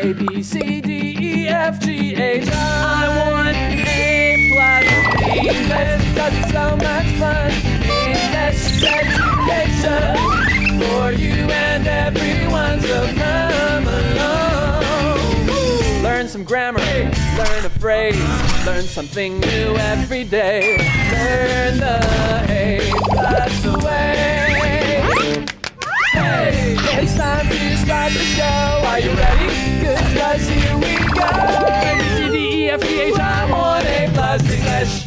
A, B, C, D, E, F, G, H. I want A plus English, 'cause it's so much fun. English education for you and everyone, so come along. Learn some grammar, learn a phrase, learn something new every day. Learn the A+ way. Hey, it's time to start the show. Are you ready? Good, 'cause here we go. A, B, C, D, E, F, G, H, I want A+ English.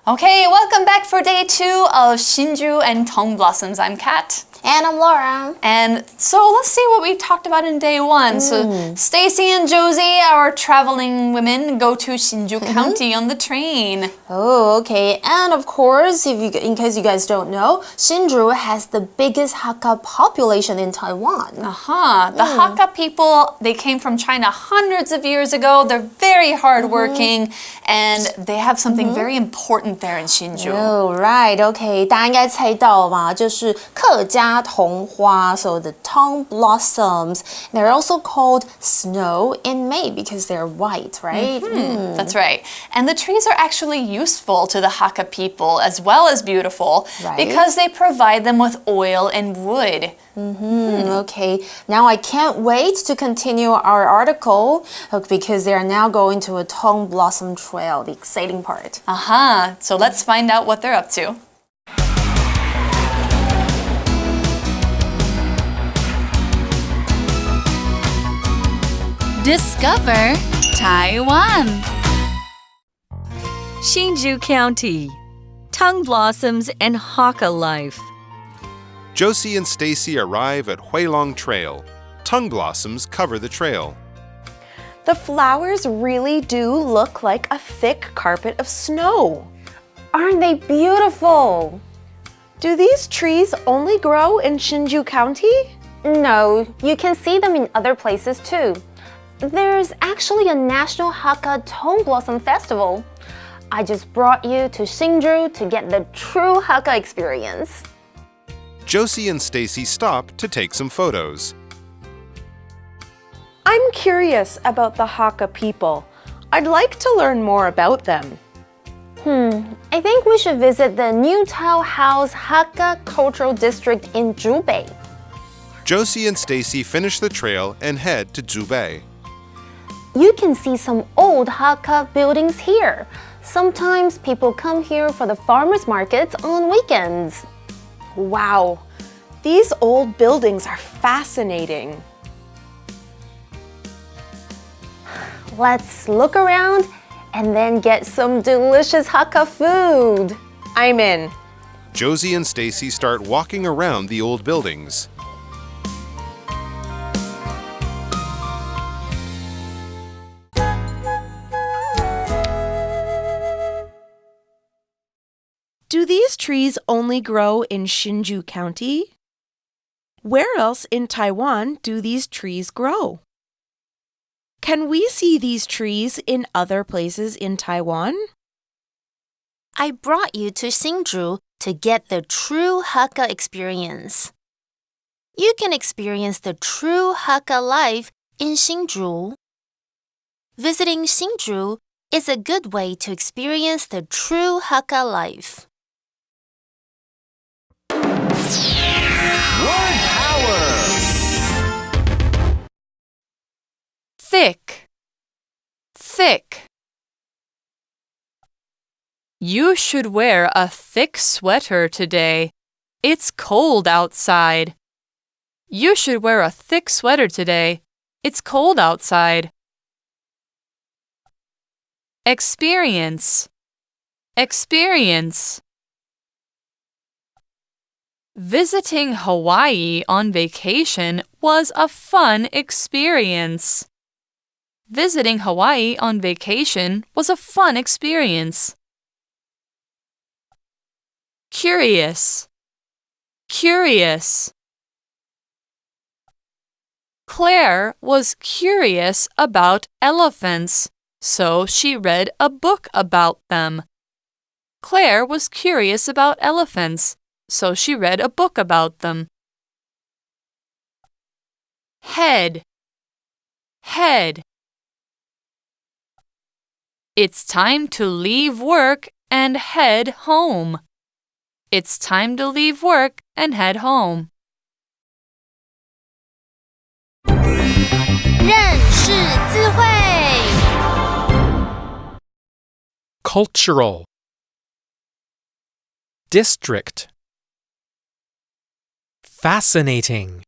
Okay, welcome back for day 2 of Shinju and Tung Blossoms. I'm Kat. And I'm Laura. And so let's see what we talked about in day 1. So Stacy and Josie, our traveling women, go to Shinju County on the train. Oh, okay. And of course, in case you guys don't know, Shinju has the biggest Hakka population in Taiwan. The Hakka people, they came from China hundreds of years ago. They're very hardworking, and they have something very important there in Shinju. Oh, right. Okay. 大家应该猜到嘛，就是客家桐花, so the Tung Blossoms. They're also called snow in May because they're white, right? That's right. And the trees are actually useful to the Hakka people as well as beautiful because they provide them with oil and wood. Okay, now I can't wait to continue our article because they are now going to a Tung Blossom Trail, the exciting part. So let's find out what they're up to. Discover Taiwan. Hsinchu County. Tung Blossoms and Hakka Life. Josie and Stacy arrive at Huilong Trail. Tung Blossoms cover the trail. The flowers really do look like a thick carpet of snow. Aren't they beautiful? Do these trees only grow in Hsinchu County? No, you can see them in other places too. There's actually a National Hakka Tung Blossom Festival. I just brought you to Hsinchu to get the true Hakka experience. Josie and Stacy stop to take some photos. I'm curious about the Hakka people. I'd like to learn more about them. I think we should visit the New Tao House Hakka Cultural District in Zhubei. Josie and Stacy finish the trail and head to Zhubei. You can see some old Hakka buildings here. Sometimes people come here for the farmers markets on weekends. Wow, these old buildings are fascinating. Let's look around and then get some delicious Hakka food. I'm in. Josie and Stacy start walking around the old buildings. Do these trees only grow in Hsinchu County? Where else in Taiwan do these trees grow? Can we see these trees in other places in Taiwan? I brought you to Hsinchu to get the true Hakka experience. You can experience the true Hakka life in Hsinchu. Visiting Hsinchu is a good way to experience the true Hakka life. Word power. Thick. Thick. You should wear a thick sweater today. It's cold outside. You should wear a thick sweater today. It's cold outside. Experience. Experience. Visiting Hawaii on vacation was a fun experience. Visiting Hawaii on vacation was a fun experience. Curious. Curious. Claire was curious about elephants, so she read a book about them. Claire was curious about elephants, so she read a book about them. Head. head. It's time to leave work and head home. It's time to leave work and head home. 认识字汇 Cultural. District. Fascinating.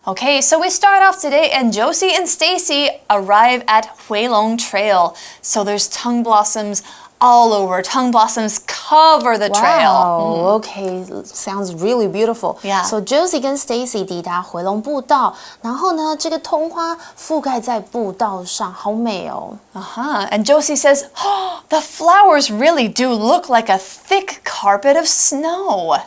Okay, so we start off today and Josie and Stacy arrive at Huilong Trail. So there's tongue blossoms all over. Tongue blossoms cover the trail. Wow, okay, sounds really beautiful. Yeah. So Josie 跟 Stacy 抵达回龙步道，然后呢，这个桐花覆盖在步道上，好美哦。And Josie says, oh, the flowers really do look like a thick carpet of snow.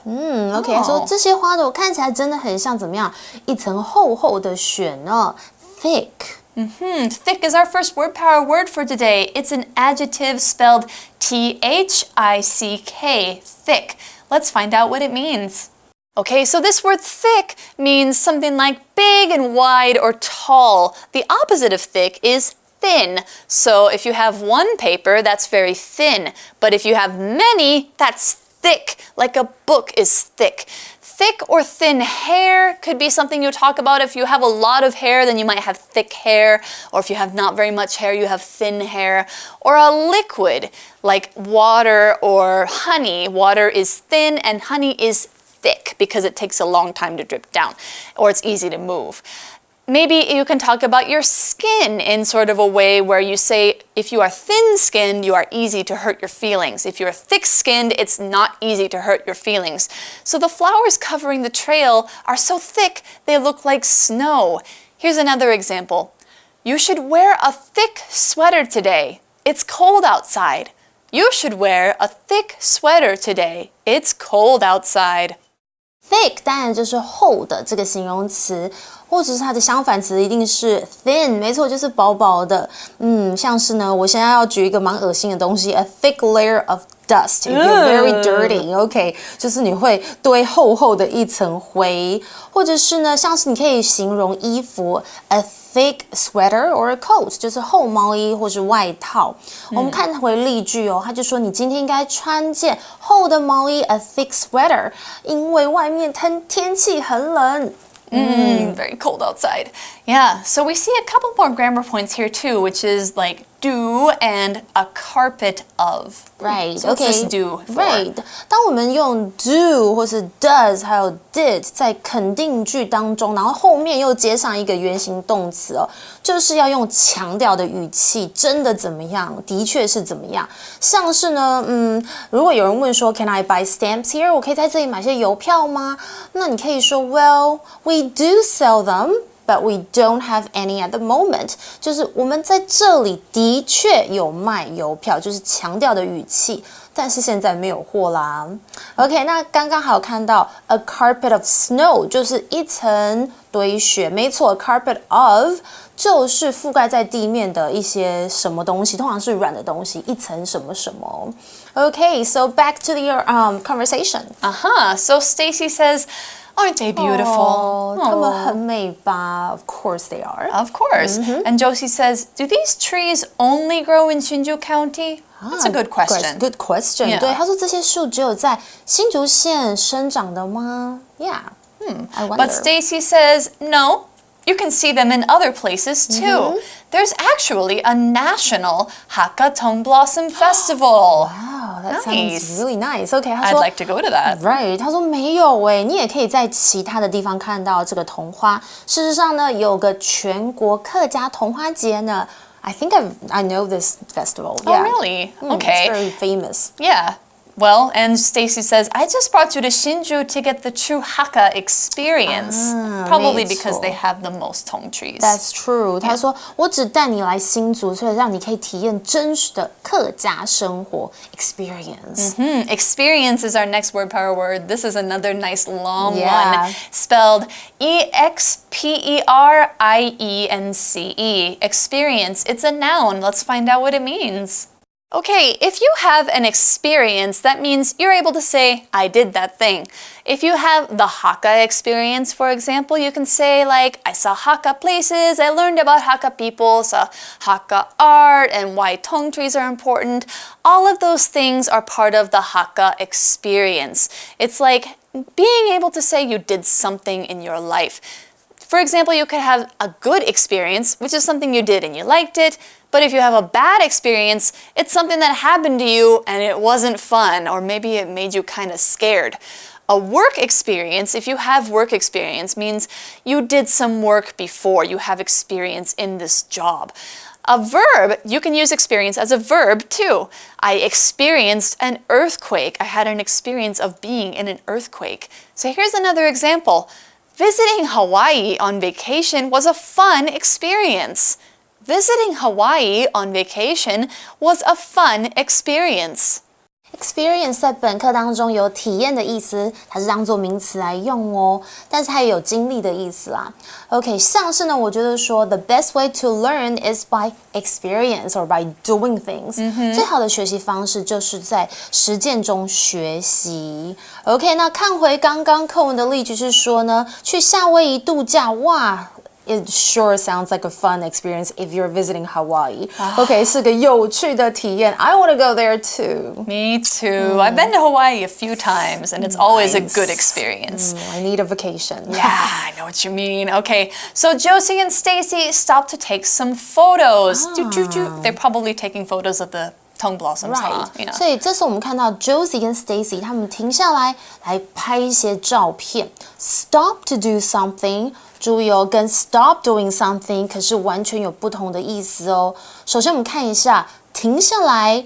OK，他说这些花朵看起来真的很像怎么样？一层厚厚的雪呢 ，thick。Thick is our first word power word for today. It's an adjective spelled T-H-I-C-K, thick. Let's find out what it means. Okay, so this word thick means something like big and wide or tall. The opposite of thick is thin. So if you have one paper, that's very thin. But if you have many, that's thick, like a book is thick. Thick or thin hair could be something you talk about. If you have a lot of hair, then you might have thick hair. Or if you have not very much hair, you have thin hair. Or a liquid, like water or honey. Water is thin and honey is thick because it takes a long time to drip down, or it's easy to move. Maybe you can talk about your skin in sort of a way where you say, if you are thin-skinned, you are easy to hurt your feelings. If you're thick-skinned, it's not easy to hurt your feelings. So the flowers covering the trail are so thick, they look like snow. Here's another example. You should wear a thick sweater today. It's cold outside. You should wear a thick sweater today. It's cold outside. Thick 当然就是厚的这个形容词，或者是它的相反词一定是 thin， 没错，就是薄薄的。像是呢，我现在要举一个蛮恶心的东西 ，a thick layer of dust. If you're very dirty, OK， 就是你会堆厚厚的一层灰，或者是呢，像是你可以形容衣服 a thick sweater or a coat， 就是厚毛衣或是外套。我们看回例句哦，他就说你今天应该穿件厚的毛衣 a thick sweater， 因为外面天气很冷。Very cold outside. Yeah, so we see a couple more grammar points here too, which is like do and a carpet of. Right, so okay. What's this do for? Right. 当我们用 do 或是 does 还有 did 在肯定句当中，然后后面又接上一个原形动词哦，就是要用强调的语气，真的怎么样？的确是怎么样？像是呢，如果有人问说 Can I buy stamps here？ 我可以在这里买些邮票吗？那你可以说 Well, we do sell them.But we don't have any at the moment. 就是我们在这里的确有卖邮票，就是强调的语气，但是现在没有货啦。OK， 那刚刚还有看到 a carpet of snow， 就是一层堆雪，没错 ，carpet of 就是覆盖在地面的一些什么东西，通常是软的东西，一层什么什么。Okay, so back to your conversation. So Stacy says,Aren't they beautiful? 他们很美吧 Of course they are. Of course. And Josie says, do these trees only grow in Hsinchu County? That's a good question. Good question. Yeah. 对，他说这些树只有在新竹县生长的吗 Yeah. I wonder. But Stacy says, no. You can see them in other places too. There's actually a national Hakka Tung Blossom Festival. Wow, that Nice. sounds really nice. Okay, 他 I'd 说 like to go to that. Right， 他说没有诶，你也可以在其他的地方看到这个桐花。事实上呢，有个全国客家桐花节呢。I think I know this festival. Oh, Yeah. really? It's Okay. very famous. Yeah. Well, and Stacy says, I just brought you to Hsinchu to get the true Hakka experience. Probably because they have the most tong trees. That's true. 他说我只带你来新竹，所以让你可以体验真实的客家生活 experience. Experience is our next word power word. This is another nice long Yeah. one. Spelled E-X-P-E-R-I-E-N-C-E. Experience. It's a noun. Let's find out what it means. Okay, if you have an experience, that means you're able to say, I did that thing. If you have the Hakka experience, for example, you can say like, I saw Hakka places, I learned about Hakka people, saw Hakka art, and why tongue trees are important. All of those things are part of the Hakka experience. It's like being able to say you did something in your life. For example, you could have a good experience, which is something you did and you liked it. But if you have a bad experience, it's something that happened to you and it wasn't fun, or maybe it made you kind of scared. A work experience, if you have work experience, means you did some work before, you have experience in this job. A verb, you can use experience as a verb too. I experienced an earthquake. I had an experience of being in an earthquake. So here's another example. Visiting Hawaii on vacation was a fun experience. Visiting Hawaii on vacation was a fun experience. Experience 在本课当中有体验的意思，它是当做名词来用哦，但是它也有经历的意思啦。OK， 像是呢，我觉得说 the best way to learn is by experience or by doing things。最好的学习方式就是在实践中学习。OK， 那看回刚刚课文的例句是说呢，去夏威夷度假，哇。It sure sounds like a fun experience if you're visiting Hawaii. Okay, 是个有趣的体验. I want to go there too. Me too. I've been to Hawaii a few times and it's always a good experience. I need a vacation. Yeah, I know what you mean. Okay, so Josie and Stacy stopped to take some photos. They're probably taking photos of the Tung Blossoms, right? Yeah. 所以这次我们看到 Josie 跟 Stacy 他们停下来拍一些照片。Stop to do something， 注意哦，跟 stop doing something 可是完全有不同的意思哦。首先我们看一下，停下来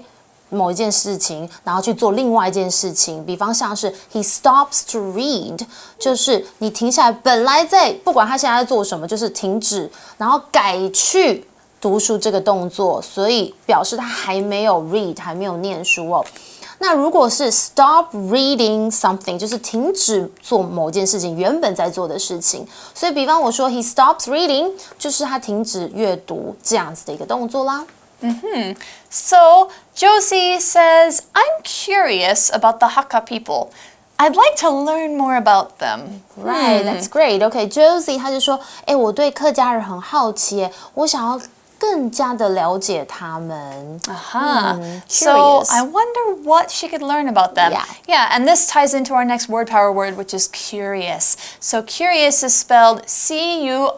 某一件事情，然后去做另外一件事情。比方像是 he stops to read， 就是你停下来，本来在不管他现在在做什么，就是停止，然后改去读书这个动作，所以表示他还没有 read， 还没有念书哦。那如果是 stop reading something， 就是停止做某件事情原本在做的事情。所以比方我说 he stops reading， 就是他停止阅读这样子的一个动作啦。So Josie says, I'm curious about the Hakka people. I'd like to learn more about them. Right, that's great. Okay, Josie 她就说，我对客家人很好奇，我想要更加的了解他们。So I wonder what she could learn about them. Yeah, and this ties into our next word power word, which is curious. So curious is spelled C-U-R-I-O-U-S.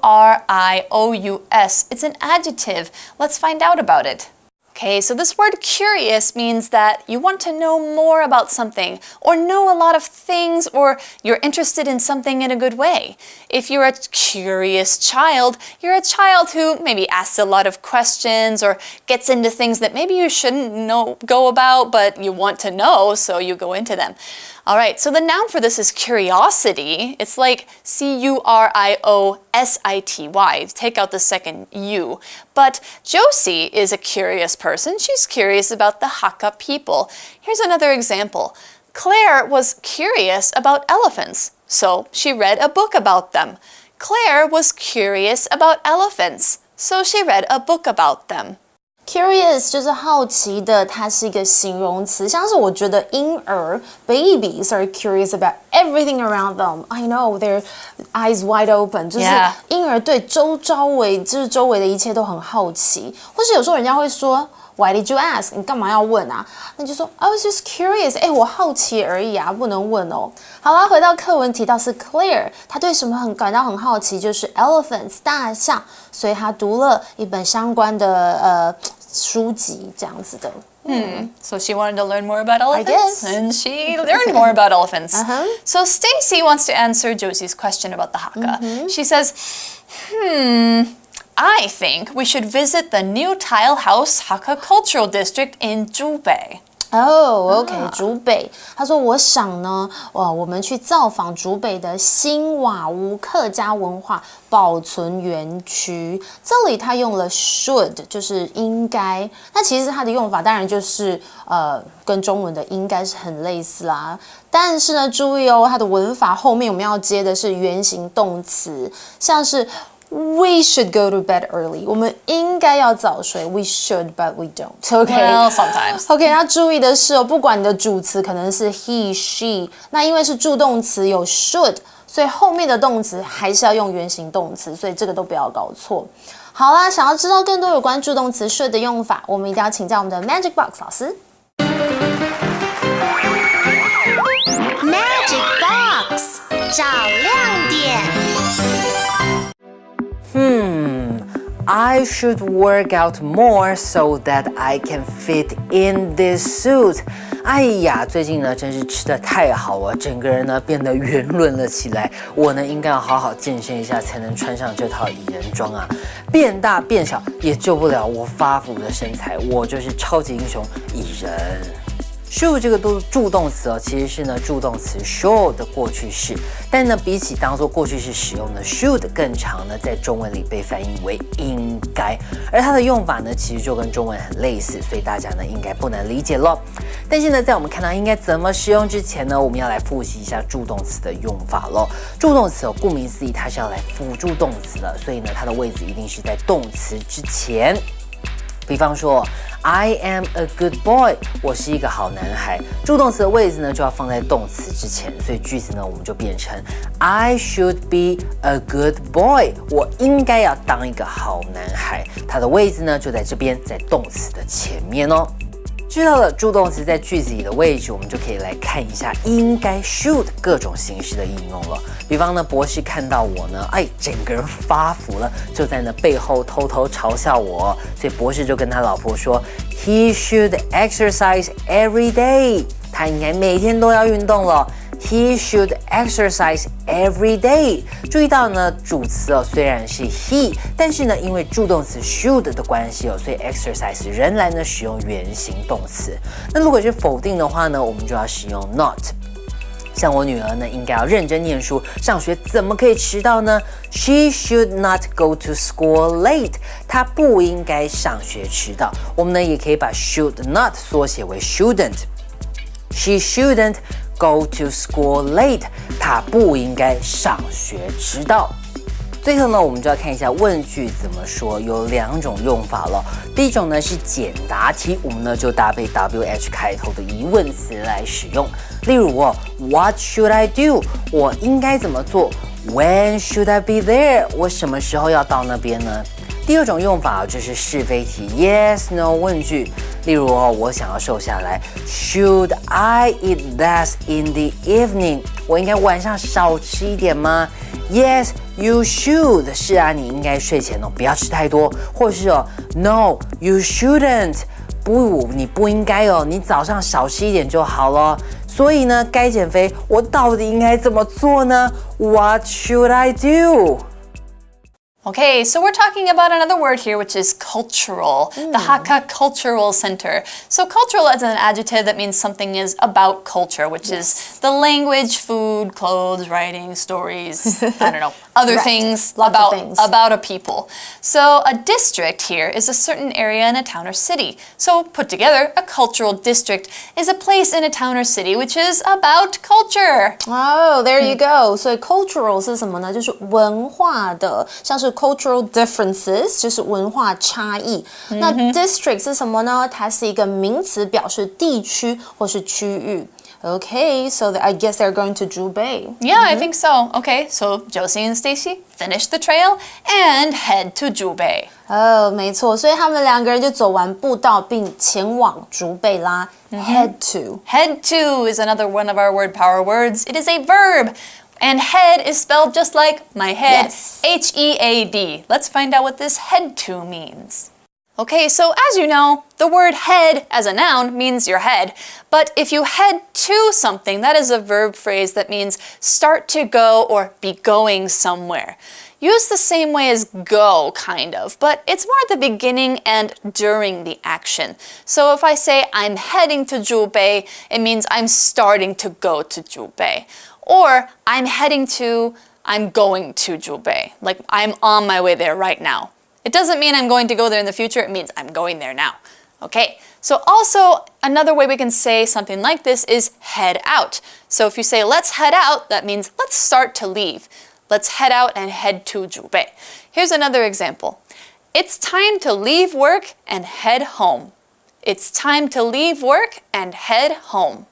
It's an adjective. Let's find out about it. Okay, so this word curious means that you want to know more about something, or know a lot of things, or you're interested in something in a good way. If you're a curious child, you're a child who maybe asks a lot of questions or gets into things that maybe you shouldn't go about, but you want to know, so you go into them. All right, so the noun for this is curiosity. It's like C-U-R-I-O-S-I-T-Y. Take out the second U. But Josie is a curious person. She's curious about the Hakka people. Here's another example. Claire was curious about elephants, so she read a book about them. Claire was curious about elephants, so she read a book about them. Curious 就是好奇的，它是一个形容词，像是我觉得婴儿 babies are curious about everything around them. I know their eyes wide open， 就是婴儿对周围的一切都很好奇，或是有时候人家会说 Why did you ask？ 你干嘛要问啊？那你就说 I was just curious， 我好奇而已啊，不能问哦。好啦，回到课文提到是 Claire， 她对什么感到很好奇，就是 elephants 大象，所以她读了一本相关的书籍这样子的。So she wanted to learn more about elephants, I guess. And she learned more about elephants. So Stacy wants to answer Josie's question about the Hakka. She says, I think we should visit the new tile house Hakka Cultural District in Zhubei. OK， 竹北。他说：“我想呢，我们去造访竹北的新瓦屋客家文化保存园区。这里他用了 should， 就是应该。那其实它的用法当然就是跟中文的应该是很类似啦。但是呢，注意哦，它的文法后面我们要接的是原形动词，像是 We should go to bed early. 我们应该要早睡。We should, but we don't. Okay. Well, sometimes. Okay, 那注意的是哦，不管你的主词可能是 he, she， 那因为是助动词有 should， 所以后面的动词还是要用原形动词，所以这个都不要搞错。好啦，想要知道更多有关助动词 should 的用法，我们一定要请教我们的 Magic Box 老师。Magic Box 找亮点。I should work out more so that I can fit in this suit. 哎呀，最近呢真是吃得太好了，整个人呢变得圆润了起来。我呢应该要好好健身一下，才能穿上这套蚁人装啊！变大变小也救不了我发福的身材，我就是超级英雄蚁人。should 这个助动词哦，其实是呢助动词 should 的过去式，但呢比起当做过去式使用呢 should 更常呢在中文里被翻译为应该，而它的用法呢其实就跟中文很类似，所以大家呢应该不难理解咯。但是呢在我们看到应该怎么使用之前呢，我们要来复习一下助动词的用法咯。助动词哦，顾名思义它是要来辅助动词的，所以呢它的位置一定是在动词之前。比方说 I am a good boy， 我是一个好男孩，助动词的位置呢就要放在动词之前，所以句子呢我们就变成 I should be a good boy， 我应该要当一个好男孩，它的位置呢就在这边，在动词的前面哦。知道了助动词在句子里的位置，我们就可以来看一下应该 should 各种形式的应用了。比方呢，博士看到我呢，整个人发福了，就在呢背后偷偷嘲笑我，所以博士就跟他老婆说 ，He should exercise every day， 他应该每天都要运动了。He should exercise every day。注意到呢，主词哦虽然是 he， 但是呢，因为助动词 should 的关系哦，所以 exercise 仍然呢使用原形动词。那如果是否定的话呢，我们就要使用 not。像我女儿呢，应该要认真念书，上学怎么可以迟到呢 ？She should not go to school late。她不应该上学迟到。我们呢也可以把 should not 缩写为 shouldn't。She shouldn't go to school late， 他不应该上学迟到。最后呢，我们就要看一下问句怎么说，有两种用法了。第一种呢是简答题，我们呢就搭配 WH 开头的疑问词来使用。例如What should I do？ 我应该怎么做 ？When should I be there？ 我什么时候要到那边呢？第二种用法就是是非题 yes no 问句，例如我想要瘦下来 Should I eat less in the evening？ 我应该晚上少吃一点吗 Yes you should， 是啊，你应该睡前不要吃太多，或是No you shouldn't， 不，你不应该你早上少吃一点就好了。所以呢，该减肥，我到底应该怎么做呢 What should I do？Okay, so we're talking about another word here, which is cultural, the Hakka Cultural Center. So cultural is an adjective that means something is about culture, which is the language, food, clothes, writing, stories, I don't know, other things about a people. So a district here is a certain area in a town or city. So put together, a cultural district is a place in a town or city which is about culture. Oh, there you go. 所以 cultural 是什么呢？就是文化的，像是cultural differences 就是文化差异。那 district 是什么呢？它是一个名词，表示地区或是区域。Okay, so I guess they're going to Zhubei. Yeah, I think so. Okay, so Josie and Stacy finish the trail and head to Zhubei. 没错，所以他们两个人就走完步道，并前往竹贝拉。Head to. Head to is another one of our word power words. It is a verb. And head is spelled just like my head, yes. H-E-A-D. Let's find out what this head to means. Okay, so as you know, the word head as a noun means your head. But if you head to something, that is a verb phrase that means start to go or be going somewhere. Used the same way as go, kind of, but it's more at the beginning and during the action. So if I say I'm heading to Zhubei, it means I'm starting to go to Zhubei. Or I'm going to Zhubei. Like I'm on my way there right now. It doesn't mean I'm going to go there in the future. It means I'm going there now. Okay, so also another way we can say something like this is head out. So if you say let's head out, that means let's start to leave. Let's head out and head to 竹北. Here's another example. It's time to leave work and head home. It's time to leave work and head home.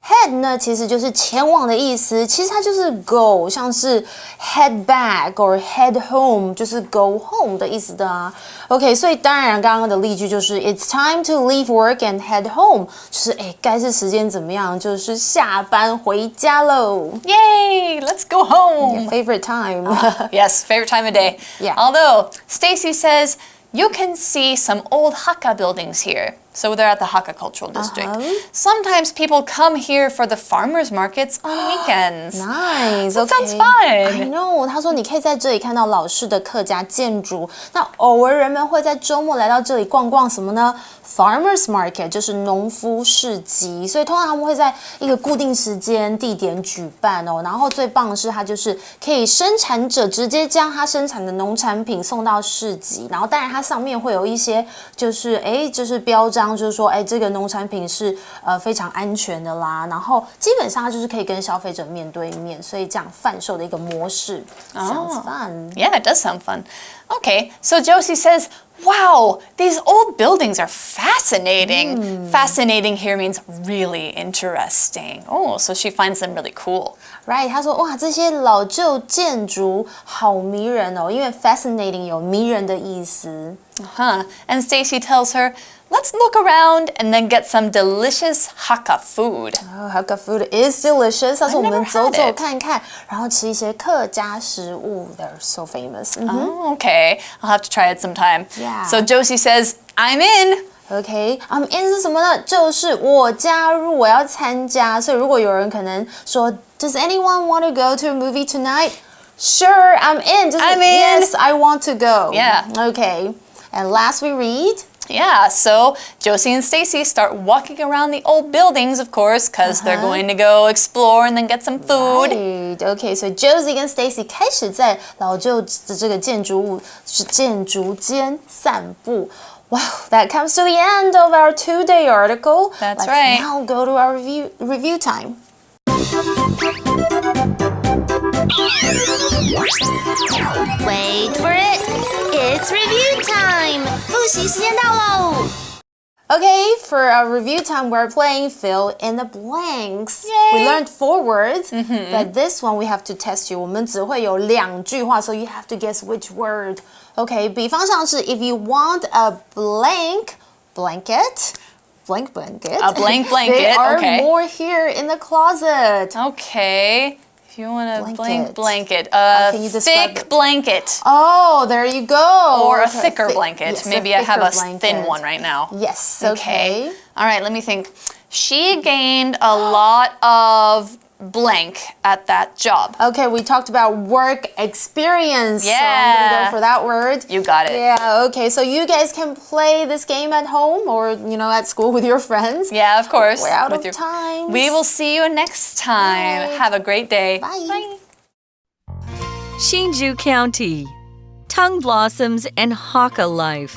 Head 呢，其实就是前往的意思，其实它就是 go， 像是 head back or head home， 就是 go home 的意思的啊。OK， 所以当然刚刚的例句就是 It's time to leave work and head home， 就是该是时间怎么样，就是下班回家喽。Yay! Let's go home. Your favorite time. Yes, favorite time of day. Yeah. Although Stacy says you can see some old Hakka buildings here. So they're at the Hakka Cultural District. Sometimes people come here for the farmers markets on weekends. Nice. That sounds okay. fun. I know. 他说你可以在这里看到老式的客家建筑。那偶尔人们会在周末来到这里逛逛什么呢？Farmers Market 就是农夫市集，所以通常他们会在一个固定时间、地点举办哦。然后最棒的是，它就是可以生产者直接将他生产的农产品送到市集，然后当然它上面会有一些就是标章，就是说这个农产品是非常安全的啦。然后基本上它就是可以跟消费者面对面，所以这样贩售的一个模式。Sounds fun. Yeah, it does sound fun. Okay, so Josie says, wow, these old buildings are fascinating. Fascinating here means really interesting. Oh, so she finds them really cool. Right, 他说哇，这些老旧建筑好迷人哦，因为 fascinating 有迷人的意思。And Stacy tells her, let's look around and then get some delicious Hakka food. Oh, Hakka food is delicious. 他说我 never 们走 had 走 it. 看看，然后吃一些客家食物。They're so famous. Oh, okay. I'll have to try it sometime. Yeah. So Josie says, I'm in. OK, I'm in 是什么呢？就是我加入，我要参加。所以如果有人可能说 Does anyone want to go to a movie tonight? Sure, I'm in. I'm in. Yes, I want to go. Yeah. Okay. And last we read. Yeah, so Josie and Stacy start walking around the old buildings, of course, because they're going to go explore and then get some food. Right. Okay, so Josie 跟 Stacy 开始在老旧的这个建筑间散步。Wow, that comes to the end of our 2-day article. That's Let's right. now go to our review time. Wait for it. It's review time. 复习时间到喽。Okay, for our review time, we're playing fill in the blanks. Yay. We learned 4 words, but this one we have to test you. 我们只会有2句话, so you have to guess which word. Okay, 比方像是 if you want a blank blanket, blank blanket. A blank blanket, They are okay. more here in the closet. Okay. If you want a blank blanket, Can you describe thick it? blanket. Oh, there you go. Or a Okay, thicker blanket. yes, Maybe I have a thicker thin blanket. one right now. Yes, okay. All right, let me think. She gained a lot of blank at that job. Okay, we talked about work experience. Yeah. So I'm gonna go for that word. You got it. Yeah, okay. So you guys can play this game at home or, at school with your friends. Yeah, of course. We're out With of time. We will see you next time. Bye. Have a great day. Bye. Hsinchu County, Tung Blossoms and Hakka Life.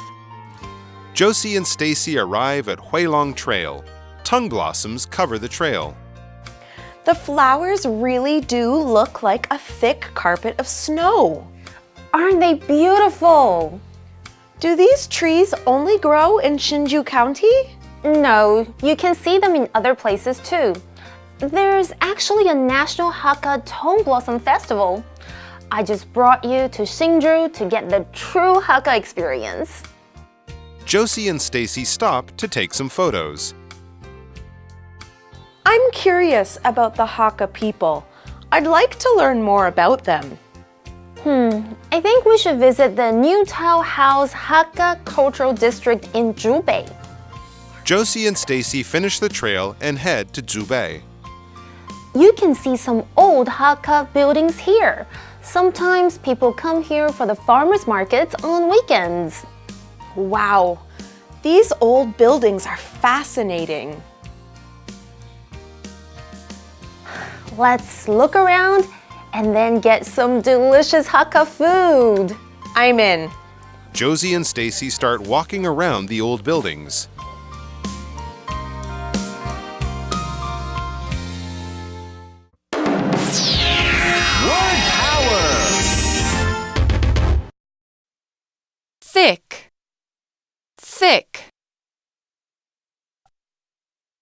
Josie and Stacy arrive at Huilong Trail. Tung Blossoms cover the trail. The flowers really do look like a thick carpet of snow. Aren't they beautiful? Do these trees only grow in Hsinchu County? No, you can see them in other places too. There's actually a National Hakka Tung Blossom Festival. I just brought you to Hsinchu to get the true Hakka experience. Josie and Stacy stop to take some photos. I'm curious about the Hakka people. I'd like to learn more about them. I think we should visit the New Tao House Hakka Cultural District in Zhubei. Josie and Stacy finish the trail and head to Zhubei. You can see some old Hakka buildings here. Sometimes people come here for the farmers markets on weekends. Wow, these old buildings are fascinating. Let's look around and then get some delicious Hakka food. I'm in. Josie and Stacy start walking around the old buildings. Word power.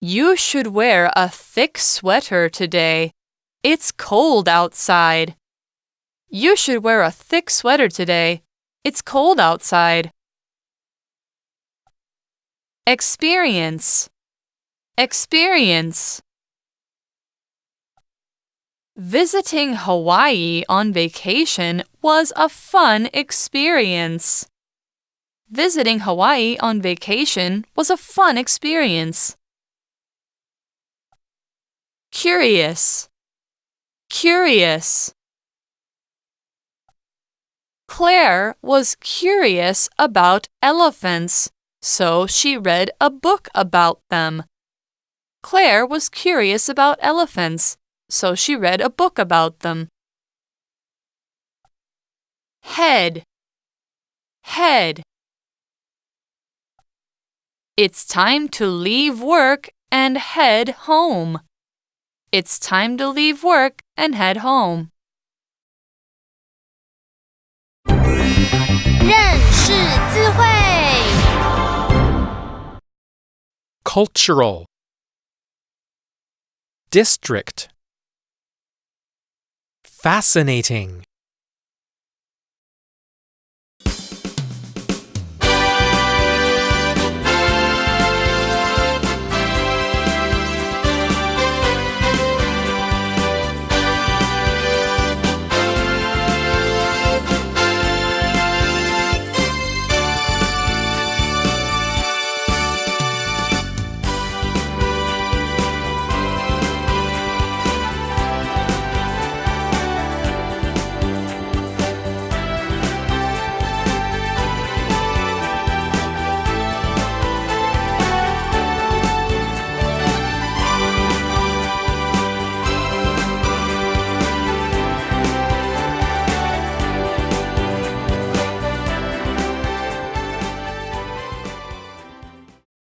You should wear a thick sweater today. It's cold outside. You should wear a thick sweater today. It's cold outside. Experience. Experience. Visiting Hawaii on vacation was a fun experience. Visiting Hawaii on vacation was a fun experience. Curious. Curious. Claire was curious about elephants, so she read a book about them. Claire was curious about elephants, so she read a book about them. Head. Head. It's time to leave work and head home. It's time to leave work and head home. 认识字汇 Cultural. District. Fascinating.